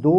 2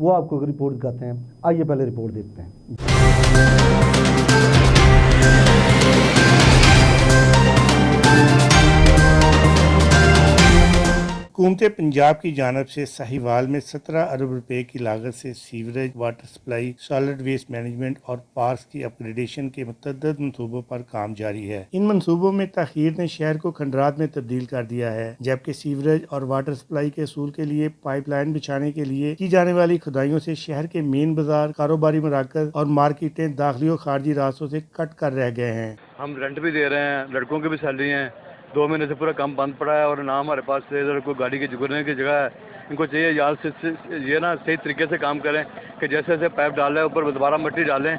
وہ آپ کو ایک رپورٹ دکھاتے ہیں. آئیے پہلے رپورٹ دیکھتے ہیں. حکومت پنجاب کی جانب سے ساہیوال میں 17 ارب روپے کی لاگت سے sewerage, water supply, solid waste management اور پارکس کی اپ گریڈیشن کے متعدد منصوبوں پر کام جاری ہے. ان منصوبوں میں تاخیر نے شہر کو کھنڈرات میں تبدیل کر دیا ہے، جبکہ سیوریج اور واٹر سپلائی کے اصول کے لیے پائپ لائن بچھانے کے لیے کی جانے والی کھدائیوں سے شہر کے مین بازار، کاروباری مراکز اور مارکیٹیں داخلی و خارجی راستوں سے کٹ کر رہ گئے ہیں. ہم رینٹ بھی دے رہے ہیں، لڑکوں کی بھی سیلری ہیں. 2 مہینے سے پورا کام بند پڑا ہے اور نہ ہمارے پاس ادھر کوئی گاڑی کی گزرنے کی جگہ ہے. ان کو چاہیے یاد سے یہ نا صحیح طریقے سے کام کریں کہ جیسے جیسے پائپ ڈالیں اوپر دوبارہ مٹی ڈالیں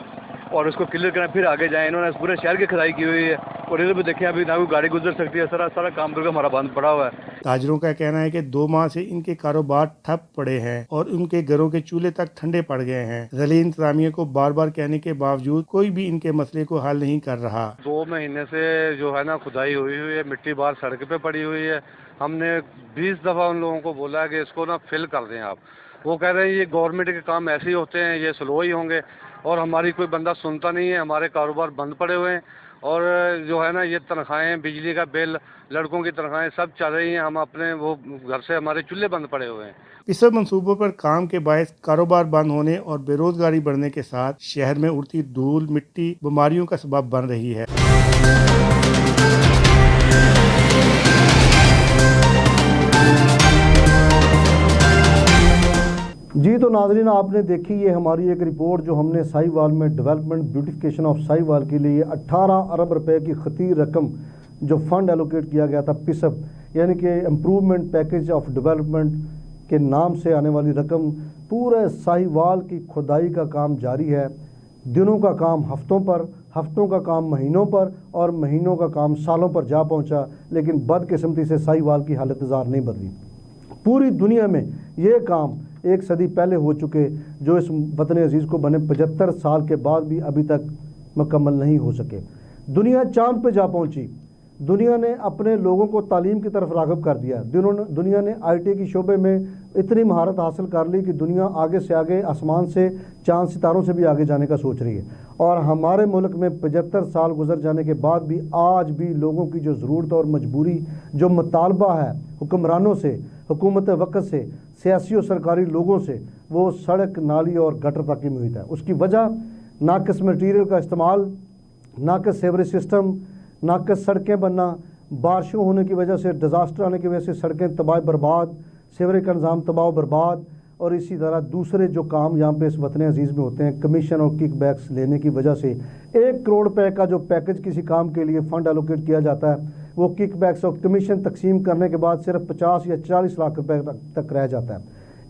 اور اس کو کلیئر کریں پھر آگے جائیں. انہوں نے پورے شہر کی کھدائی کی ہوئی ہے اور ادھر بھی دیکھیں ابھی نہ کوئی گاڑی گزر سکتی ہے. سارا کام بالکل ہمارا بند پڑا ہوا ہے. تاجروں کا کہنا ہے کہ 2 ماہ سے ان کے کاروبار ٹھپ پڑے ہیں اور ان کے گھروں کے چولہے تک ٹھنڈے پڑ گئے ہیں. ذیلی انتظامیہ کو بار بار کہنے کے باوجود کوئی بھی ان کے مسئلے کو حل نہیں کر رہا. 2 مہینے سے جو ہے نا کھدائی ہوئی ہے، مٹی باہر سڑک پہ پڑی ہوئی ہے. ہم نے 20 دفعہ ان لوگوں کو بولا ہے کہ اس کو نا فل کر دیں آپ. وہ کہہ رہے ہیں یہ گورنمنٹ کے کام ایسے ہی ہوتے ہیں، یہ سلو ہی ہوں گے اور ہماری کوئی بندہ سنتا نہیں ہے. ہمارے کاروبار بند پڑے ہوئے ہیں اور جو ہے نا یہ تنخواہیں، بجلی کا بل، لڑکوں کی تنخواہیں سب چل رہی ہیں. ہم اپنے وہ گھر سے ہمارے چولہے بند پڑے ہوئے ہیں. اس سب منصوبوں پر کام کے باعث کاروبار بند ہونے اور بے روزگاری بڑھنے کے ساتھ شہر میں اڑتی دھول مٹی بیماریوں کا سبب بن رہی ہے. جی تو ناظرین، آپ نے دیکھی یہ ہماری ایک رپورٹ جو ہم نے ساہیوال میں ڈیولپمنٹ بیوٹیفکیشن آف ساہیوال کے لیے 18 ارب روپے کی خطیر رقم جو فنڈ ایلوکیٹ کیا گیا تھا پسب یعنی کہ امپروومنٹ پیکج آف ڈیولپمنٹ کے نام سے آنے والی رقم، پورے ساہیوال کی کھدائی کا کام جاری ہے. دنوں کا کام ہفتوں پر، ہفتوں کا کام مہینوں پر اور مہینوں کا کام سالوں پر جا پہنچا، لیکن بدقسمتی سے ساہیوال کی حالت زار نہیں بدلی. پوری دنیا میں یہ کام 1 صدی پہلے ہو چکے جو اس وطن عزیز کو بنے 75 سال کے بعد بھی ابھی تک مکمل نہیں ہو سکے. دنیا چاند پہ جا پہنچی، دنیا نے اپنے لوگوں کو تعلیم کی طرف راغب کر دیا. دنیا نے IT کی شعبے میں اتنی مہارت حاصل کر لی کہ دنیا آگے سے آگے آسمان سے چاند ستاروں سے بھی آگے جانے کا سوچ رہی ہے. اور ہمارے ملک میں 75 سال گزر جانے کے بعد بھی آج بھی لوگوں کی جو ضرورت اور مجبوری، جو مطالبہ ہے حکمرانوں سے، حکومت وقت سے، سیاسی اور سرکاری لوگوں سے، وہ سڑک، نالی اور گٹر تک کی محیط ہے. اس کی وجہ ناقص مٹیریل کا استعمال، ناقص سیوریج سسٹم، ناقص سڑکیں بننا، بارشوں ہونے کی وجہ سے، ڈیزاسٹر آنے کی وجہ سے سڑکیں تباہ برباد، سیوریج کا نظام تباہ و برباد، اور اسی طرح دوسرے جو کام یہاں پہ اس وطن عزیز میں ہوتے ہیں کمیشن اور کک بیکس لینے کی وجہ سے 1 کروڑ روپے کا جو پیکج کسی کام کے لیے فنڈ ایلوکیٹ کیا جاتا ہے وہ کک بیکس اور کمیشن تقسیم کرنے کے بعد صرف 50 یا 40 لاکھ روپے تک رہ جاتا ہے.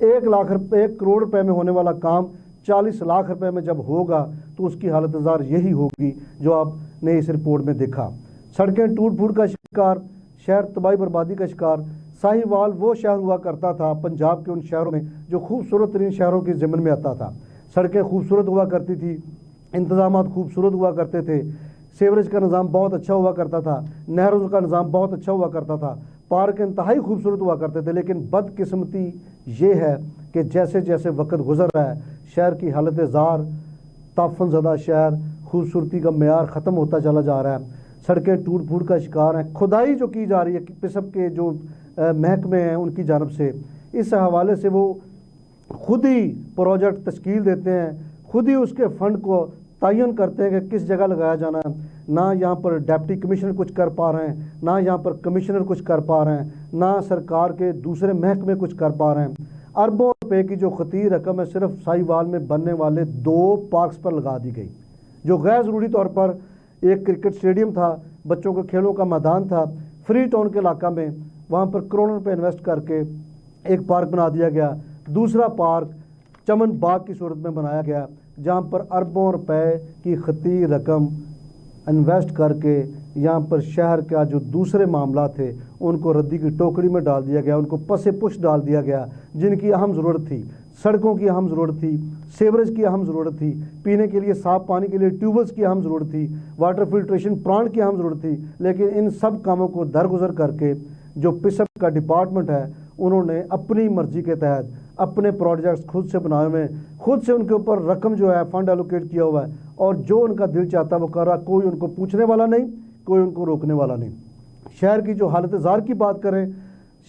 1 کروڑ روپے میں ہونے والا کام 40 لاکھ روپے میں جب ہوگا تو اس کی حالت زار یہی ہوگی جو آپ نے اس رپورٹ میں دیکھا. سڑکیں ٹوٹ پھوٹ کا شکار، شہر تباہی بربادی کا شکار. ساہیوال وہ شہر ہوا کرتا تھا پنجاب کے ان شہروں میں جو خوبصورت ترین شہروں کے ضمن میں آتا تھا. سڑکیں خوبصورت ہوا کرتی تھی، انتظامات خوبصورت ہوا کرتے تھے، سیوریج کا نظام بہت اچھا ہوا کرتا تھا، نہروں کا نظام بہت اچھا ہوا کرتا تھا، پارک انتہائی خوبصورت ہوا کرتے تھے. لیکن بدقسمتی یہ ہے کہ جیسے جیسے وقت گزر رہا ہے شہر کی حالت زار، تعفن زدہ شہر، خوبصورتی کا معیار ختم ہوتا چلا جا رہا ہے. سڑکیں ٹوٹ پھوٹ کا شکار ہیں. کھدائی جو کی جا رہی ہے پسب کے جو محکمے ہیں ان کی جانب سے، اس حوالے سے وہ خود ہی پروجیکٹ تشکیل دیتے ہیں، خود ہی اس کے فنڈ کو تعین کرتے ہیں کہ کس جگہ لگایا جانا ہے. نہ یہاں پر ڈپٹی کمشنر کچھ کر پا رہے ہیں، نہ یہاں پر کمشنر کچھ کر پا رہے ہیں، نہ سرکار کے دوسرے محکمے کچھ کر پا رہے ہیں. اربوں روپے کی جو خطیر رقم ہے صرف ساہیوال میں بننے والے 2 پارکس پر لگا دی گئی، جو غیر ضروری طور پر ایک کرکٹ اسٹیڈیم تھا، بچوں کے کھیلوں کا میدان تھا فری ٹاؤن کے علاقہ میں، وہاں پر کروڑوں روپے انویسٹ کر کے ایک پارک بنا دیا گیا. دوسرا پارک چمن باغ کی صورت میں بنایا گیا جہاں پر اربوں روپے کی خطیر رقم انویسٹ کر کے یہاں پر شہر کا جو دوسرے معاملات تھے ان کو ردی کی ٹوکری میں ڈال دیا گیا، ان کو پس پش ڈال دیا گیا جن کی اہم ضرورت تھی. سڑکوں کی اہم ضرورت تھی، سیوریج کی اہم ضرورت تھی، پینے کے لیے صاف پانی کے لیے ٹیوبویلز کی اہم ضرورت تھی، واٹر فلٹریشن پلانٹ کی اہم ضرورت تھی. لیکن ان سب کاموں کو درگزر کر کے جو پسب کا ڈپارٹمنٹ ہے انہوں نے اپنی مرضی کے تحت اپنے پروجیکٹس خود سے بنائے ہوئے ہیں، خود سے ان کے اوپر رقم جو ہے فنڈ الوکیٹ کیا ہوا ہے، اور جو ان کا دل چاہتا ہے وہ کر رہا، کوئی ان کو پوچھنے والا نہیں، کوئی ان کو روکنے والا نہیں۔ شہر کی جو حالت زار کی بات کریں،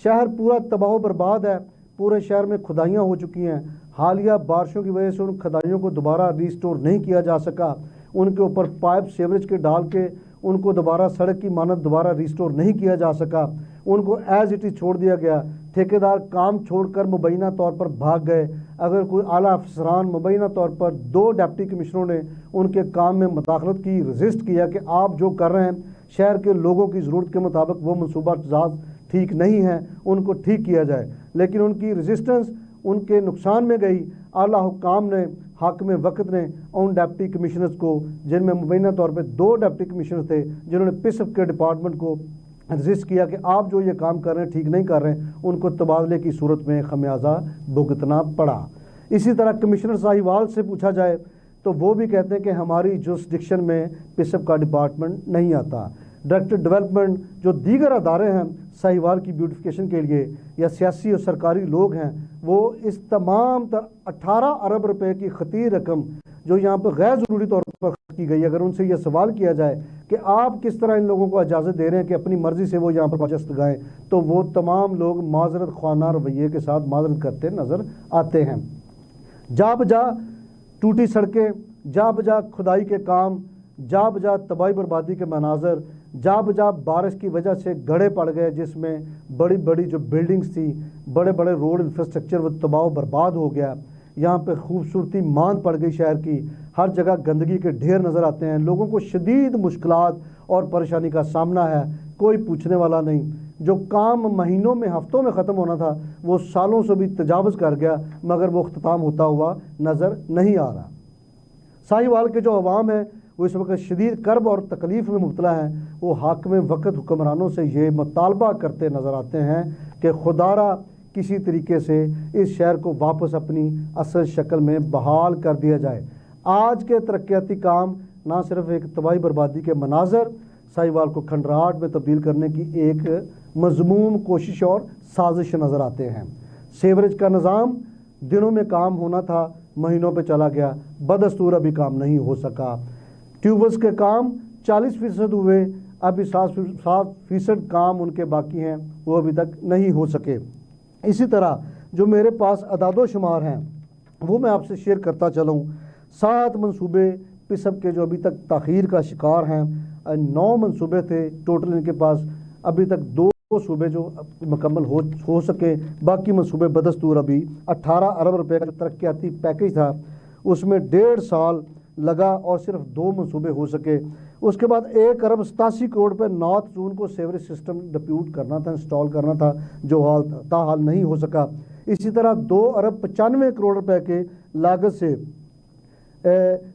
شہر پورا تباہ و برباد ہے، پورے شہر میں کھدائیاں ہو چکی ہیں، حالیہ بارشوں کی وجہ سے ان کھدائیوں کو دوبارہ ریسٹور نہیں کیا جا سکا، ان کے اوپر پائپ سیوریج کے ڈال کے ان کو دوبارہ سڑک کی مانند دوبارہ ریسٹور نہیں کیا جا سکا، ان کو ایز اٹ از چھوڑ دیا گیا۔ ٹھیکیدار کام چھوڑ کر مبینہ طور پر بھاگ گئے۔ اگر کوئی اعلیٰ افسران مبینہ طور پر 2 ڈپٹی کمشنروں نے ان کے کام میں مداخلت کی، رزسٹ کیا کہ آپ جو کر رہے ہیں شہر کے لوگوں کی ضرورت کے مطابق وہ منصوبہ جات ٹھیک نہیں ہیں، ان کو ٹھیک کیا جائے، لیکن ان کی رزسٹنس ان کے نقصان میں گئی۔ اعلیٰ حکام نے، حاکم وقت نے ان ڈپٹی کمشنرز کو، جن میں مبینہ طور پہ 2 ڈپٹی کمشنر تھے جنہوں نے پسپ کے ڈپارٹمنٹ کو رجسٹ کیا کہ آپ جو یہ کام کر رہے ہیں ٹھیک نہیں کر رہے ہیں، ان کو تبادلے کی صورت میں خمیازہ بھگتنا پڑا۔ اسی طرح کمشنر ساہیوال سے پوچھا جائے تو وہ بھی کہتے ہیں کہ ہماری جورسڈکشن میں پسپ کا ڈپارٹمنٹ نہیں آتا۔ ڈائریکٹر ڈیولپمنٹ جو دیگر ادارے ہیں ساہیوال کی بیوٹیفیکیشن کے لیے یا سیاسی اور سرکاری لوگ ہیں، وہ اس تمام 18 ارب روپے کی خطیر رقم جو یہاں پہ غیر ضروری طور پر خرچ کی گئی، اگر ان سے یہ سوال کیا جائے کہ آپ کس طرح ان لوگوں کو اجازت دے رہے ہیں کہ اپنی مرضی سے وہ یہاں پر پروجیکٹس لگائیں، تو وہ تمام لوگ معذرت خوانہ رویے کے ساتھ معذرت کرتے نظر آتے ہیں۔ جا بجا ٹوٹی سڑکیں، جا بجا کھدائی کے کام، جا بجا تباہی بربادی کے مناظر، جا بجا بارش کی وجہ سے گڑھے پڑ گئے جس میں بڑی بڑی جو بلڈنگز تھی، بڑے بڑے روڈ انفراسٹرکچر وہ تباہ و برباد ہو گیا۔ یہاں پہ خوبصورتی ماند پڑ گئی شہر کی، ہر جگہ گندگی کے ڈھیر نظر آتے ہیں، لوگوں کو شدید مشکلات اور پریشانی کا سامنا ہے، کوئی پوچھنے والا نہیں۔ جو کام مہینوں میں ہفتوں میں ختم ہونا تھا وہ سالوں سے بھی تجاوز کر گیا، مگر وہ اختتام ہوتا ہوا نظر نہیں آ رہا۔ ساہیوال کے جو عوام ہیں وہ اس وقت شدید کرب اور تکلیف میں مبتلا ہیں، وہ حاکم وقت حکمرانوں سے یہ مطالبہ کرتے نظر آتے ہیں کہ خدارہ کسی طریقے سے اس شہر کو واپس اپنی اصل شکل میں بحال کر دیا جائے۔ آج کے ترقیاتی کام نہ صرف ایک تباہی بربادی کے مناظر، ساہیوال کو کھنڈرات میں تبدیل کرنے کی ایک مذموم کوشش اور سازش نظر آتے ہیں۔ سیوریج کا نظام دنوں میں کام ہونا تھا، مہینوں پہ چلا گیا، بدستور ابھی کام نہیں ہو سکا۔ ٹیوبلز کے کام 40% ہوئے، ابھی 7% کام ان کے باقی ہیں، وہ ابھی تک نہیں ہو سکے۔ اسی طرح جو میرے پاس اعداد و شمار ہیں وہ میں آپ سے شیئر کرتا چلوں۔ 7 منصوبے پسب کے جو ابھی تک تاخیر کا شکار ہیں، 9 منصوبے تھے ٹوٹل ان کے پاس، ابھی تک 2 صوبے جو مکمل ہو سکے، باقی منصوبے بدستور ابھی 18 ارب روپے کا جو ترقیاتی پیکج تھا اس میں 1.5 سال لگا اور صرف 2 منصوبے ہو سکے۔ اس کے بعد 1 ارب 87 کروڑ پہ نارتھ زون کو سیوریج سسٹم ڈپیوٹ کرنا تھا، انسٹال کرنا تھا، جو تاحال نہیں ہو سکا۔ اسی طرح 2 ارب 95 کروڑ روپے کے لاگت سے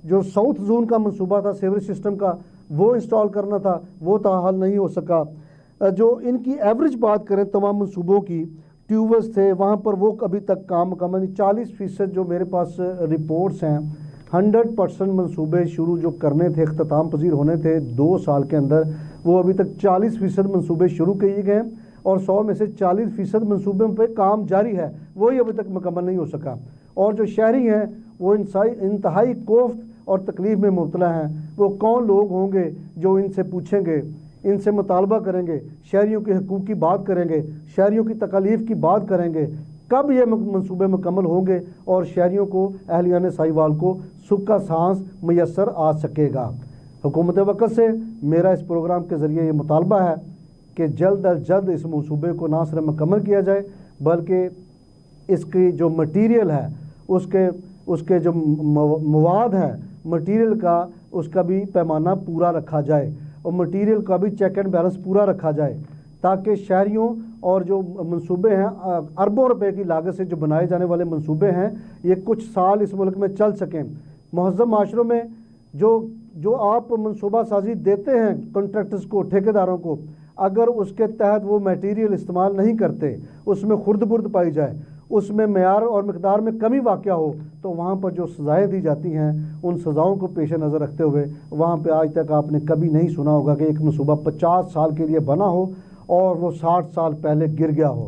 جو ساؤتھ زون کا منصوبہ تھا سیوریج سسٹم کا وہ انسٹال کرنا تھا، وہ تاحال نہیں ہو سکا۔ جو ان کی ایوریج بات کریں تمام منصوبوں کی، ٹیوبلز تھے وہاں پر وہ ابھی تک کام مکمل نہیں۔ 40% جو میرے پاس رپورٹس ہیں، 100% منصوبے شروع جو کرنے تھے، اختتام پذیر ہونے تھے 2 سال کے اندر، وہ ابھی تک 40% منصوبے شروع کیے گئے اور 100 میں سے 40% منصوبوں پہ کام جاری ہے، وہی ابھی تک مکمل نہیں ہو سکا۔ اور جو شہری ہیں وہ انتہائی کوفت اور تکلیف میں مبتلا ہیں۔ وہ کون لوگ ہوں گے جو ان سے پوچھیں گے، ان سے مطالبہ کریں گے، شہریوں کے حقوق کی بات کریں گے، شہریوں کی تکالیف کی بات کریں گے؟ کب یہ منصوبے مکمل ہوں گے اور شہریوں کو، اہلیان ساہیوال کو سکھ سانس میسر آ سکے گا؟ حکومت وقت سے میرا اس پروگرام کے ذریعے یہ مطالبہ ہے کہ جلد از جلد اس منصوبے کو نہ صرف مکمل کیا جائے بلکہ اس کی جو مٹیریل ہے، اس کے جو مواد ہے مٹیریل کا، اس کا بھی پیمانہ پورا رکھا جائے اور مٹیریل کا بھی چیک اینڈ بیلنس پورا رکھا جائے، تاکہ شہریوں اور جو منصوبے ہیں اربوں روپے کی لاگت سے جو بنائے جانے والے منصوبے ہیں یہ کچھ سال اس ملک میں چل سکیں۔ مہذب معاشروں میں جو آپ منصوبہ سازی دیتے ہیں کنٹریکٹرز کو، ٹھیکیداروں کو، اگر اس کے تحت وہ میٹیریل استعمال نہیں کرتے، اس میں خرد برد پائی جائے، اس میں معیار اور مقدار میں کمی واقع ہو، تو وہاں پر جو سزائیں دی جاتی ہیں ان سزاؤں کو پیش نظر رکھتے ہوئے وہاں پہ آج تک آپ نے کبھی نہیں سنا ہوگا کہ ایک منصوبہ 50 سال کے لیے بنا ہو اور وہ 60 سال پہلے گر گیا ہو۔